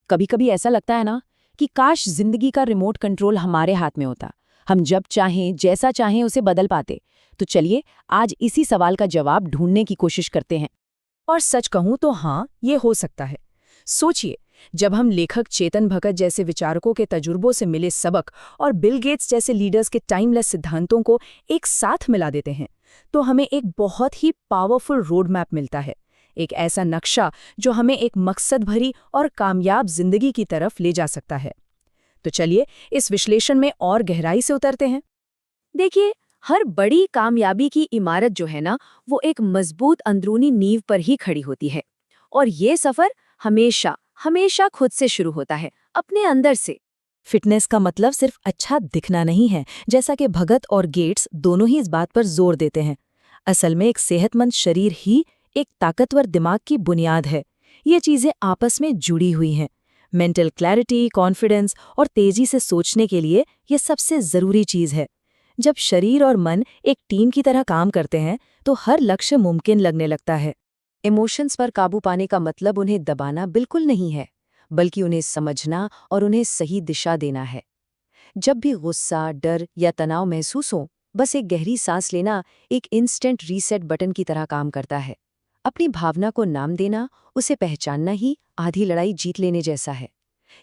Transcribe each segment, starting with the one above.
कभी कभी ऐसा लगता है ना कि काश जिंदगी का रिमोट कंट्रोल हमारे हाथ में होता, हम जब चाहें जैसा चाहें उसे बदल पाते। तो चलिए आज इसी सवाल का जवाब ढूंढने की कोशिश करते हैं। और सच कहूं तो हाँ, ये हो सकता है। सोचिए, जब हम लेखक चेतन भगत जैसे विचारकों के तजुर्बों से मिले सबक और बिल गेट्स जैसे लीडर्स के टाइमलेस सिद्धांतों को एक साथ मिला देते हैं, तो हमें एक बहुत ही पावरफुल रोड मैप मिलता है। एक ऐसा नक्शा जो हमें एक मकसद भरी और कामयाब जिंदगी की तरफ ले जा सकता है। तो चलिए इस विश्लेषण में और गहराई से उतरते हैं। देखिए, हर बड़ी कामयाबी की इमारत जो है ना, वो एक मजबूत अंदरूनी नींव पर ही खड़ी होती है। और ये सफर हमेशा हमेशा खुद से शुरू होता है, अपने अंदर से। फिटनेस का मतलब सिर्फ अच्छा दिखना नहीं है, जैसा कि भगत और गेट्स दोनों ही इस बात पर जोर देते हैं। असल में एक सेहतमंद शरीर ही एक ताकतवर दिमाग की बुनियाद है। ये चीजें आपस में जुड़ी हुई हैं। मेंटल क्लैरिटी, कॉन्फिडेंस और तेजी से सोचने के लिए ये सबसे जरूरी चीज है। जब शरीर और मन एक टीम की तरह काम करते हैं तो हर लक्ष्य मुमकिन लगने लगता है। इमोशंस पर काबू पाने का मतलब उन्हें दबाना बिल्कुल नहीं है, बल्कि उन्हें समझना और उन्हें सही दिशा देना है। जब भी गुस्सा, डर या तनाव महसूस हो, बस एक गहरी सांस लेना एक इंस्टेंट रीसेट बटन की तरह काम करता है। अपनी भावना को नाम देना, उसे पहचानना ही आधी लड़ाई जीत लेने जैसा है।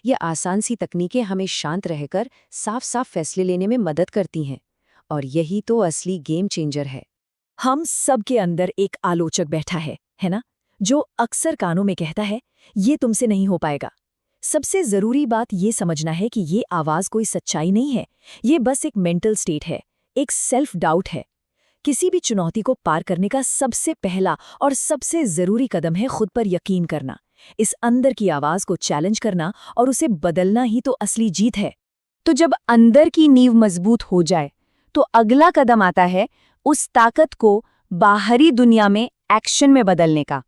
ये आसान सी तकनीकें हमें शांत रहकर साफ साफ फैसले लेने में मदद करती हैं। और यही तो असली गेम चेंजर है। हम सब के अंदर एक आलोचक बैठा है ना, जो अक्सर कानों में कहता है, ये तुमसे नहीं हो पाएगा। सबसे जरूरी बात ये समझना है कि ये आवाज कोई सच्चाई नहीं है, ये बस एक मेंटल स्टेट है, एक सेल्फ डाउट है। किसी भी चुनौती को पार करने का सबसे पहला और सबसे जरूरी कदम है खुद पर यकीन करना। इस अंदर की आवाज को चैलेंज करना और उसे बदलना ही तो असली जीत है। तो जब अंदर की नींव मजबूत हो जाए, तो अगला कदम आता है उस ताकत को बाहरी दुनिया में एक्शन में बदलने का।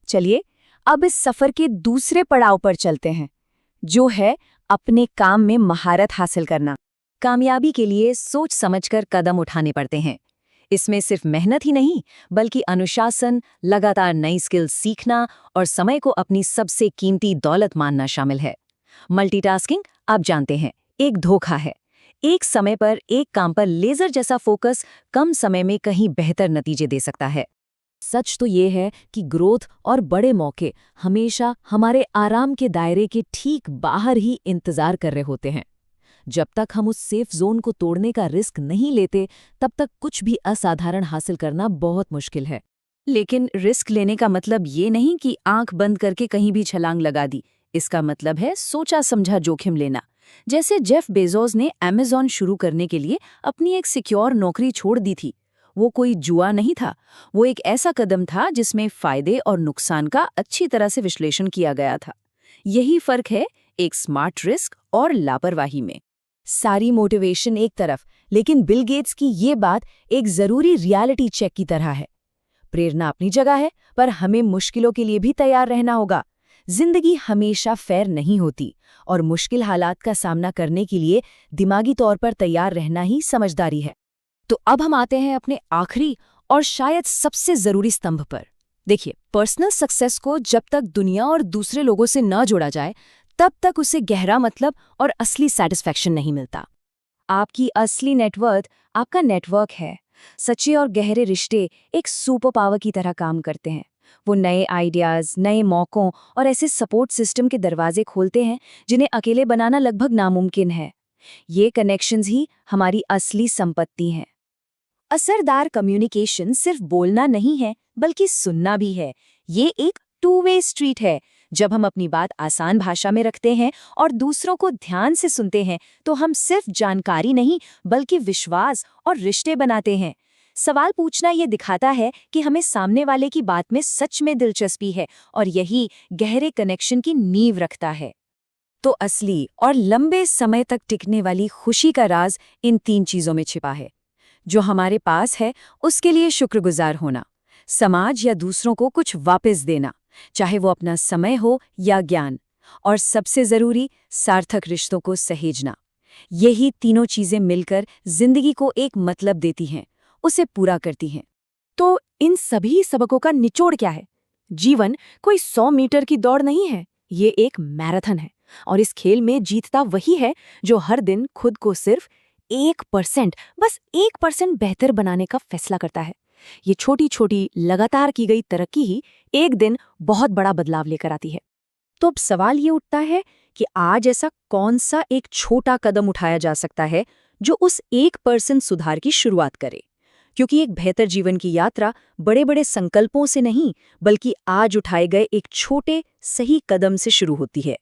चलिए अब इस सफर के दूसरे पड़ाव पर चलते हैं, जो है अपने काम में महारत हासिल करना। कामयाबी के लिए सोच समझकर कदम उठाने पड़ते हैं। इसमें सिर्फ मेहनत ही नहीं, बल्कि अनुशासन, लगातार नई स्किल्स सीखना और समय को अपनी सबसे कीमती दौलत मानना शामिल है। मल्टीटास्किंग, आप जानते हैं, एक धोखा है। एक समय पर एक काम पर लेजर जैसा फोकस कम समय में कहीं बेहतर नतीजे दे सकता है। सच तो ये है कि ग्रोथ और बड़े मौके हमेशा हमारे आराम के दायरे के ठीक बाहर ही इंतजार कर रहे होते हैं। जब तक हम उस सेफ जोन को तोड़ने का रिस्क नहीं लेते, तब तक कुछ भी असाधारण हासिल करना बहुत मुश्किल है। लेकिन रिस्क लेने का मतलब ये नहीं कि आंख बंद करके कहीं भी छलांग लगा दी। इसका मतलब है सोचा समझा जोखिम लेना। जैसे जेफ बेजोस ने अमेज़न शुरू करने के लिए अपनी एक सिक्योर नौकरी छोड़ दी थी। वो कोई जुआ नहीं था, वो एक ऐसा कदम था जिसमें फायदे और नुकसान का अच्छी तरह से विश्लेषण किया गया था। यही फर्क है एक स्मार्ट रिस्क और लापरवाही में। सारी मोटिवेशन एक तरफ, लेकिन बिल गेट्स की ये बात एक जरूरी रियलिटी चेक की तरह है। प्रेरणा अपनी जगह है, पर हमें मुश्किलों के लिए भी तैयार रहना होगा। जिंदगी हमेशा फेयर नहीं होती और मुश्किल हालात का सामना करने के लिए दिमागी तौर पर तैयार रहना ही समझदारी है। तो अब हम आते हैं अपने आखिरी और शायद सबसे जरूरी स्तंभ पर। देखिए, पर्सनल सक्सेस को जब तक दुनिया और दूसरे लोगों से न जोड़ा जाए, तब तक उसे गहरा मतलब और असली सैटिस्फैक्शन नहीं मिलता। आपकी असली नेटवर्थ आपका नेटवर्क है। सच्चे और गहरे रिश्ते एक सुपर पावर की तरह काम करते हैं। वो नए आइडियाज, नए मौकों और ऐसे सपोर्ट सिस्टम के दरवाजे खोलते हैं जिन्हें अकेले बनाना लगभग नामुमकिन है। ये कनेक्शंस ही हमारी असली संपत्ति हैं। असरदार कम्युनिकेशन सिर्फ बोलना नहीं है, बल्कि सुनना भी है। ये एक टू वे स्ट्रीट है। जब हम अपनी बात आसान भाषा में रखते हैं और दूसरों को ध्यान से सुनते हैं, तो हम सिर्फ जानकारी नहीं, बल्कि विश्वास और रिश्ते बनाते हैं। सवाल पूछना ये दिखाता है कि हमें सामने वाले की बात में सच में दिलचस्पी है, और यही गहरे कनेक्शन की नींव रखता है। तो असली और लंबे समय तक टिकने वाली खुशी का राज इन 3 चीजों में छिपा है। जो हमारे पास है उसके लिए शुक्रगुजार होना, समाज या दूसरों को कुछ वापस देना, चाहे वो अपना समय हो या ज्ञान, और सबसे जरूरी सार्थक रिश्तों को सहेजना। यही तीनों चीजें मिलकर जिंदगी को एक मतलब देती हैं, उसे पूरा करती हैं। तो इन सभी सबकों का निचोड़ क्या है? जीवन कोई 100 मीटर की दौड़ नहीं है, ये एक मैराथन है और इस खेल में जीतता वही है जो हर दिन खुद को सिर्फ 1%, बस 1% बेहतर बनाने का फैसला करता है। ये छोटी छोटी लगातार की गई तरक्की ही एक दिन बहुत बड़ा बदलाव लेकर आती है। तो अब सवाल ये उठता है कि आज ऐसा कौन सा एक छोटा कदम उठाया जा सकता है जो उस 1% सुधार की शुरुआत करे, क्योंकि एक बेहतर जीवन की यात्रा बड़े बड़े संकल्पों से नहीं बल्कि आज उठाए गए एक छोटे सही कदम से शुरू होती है।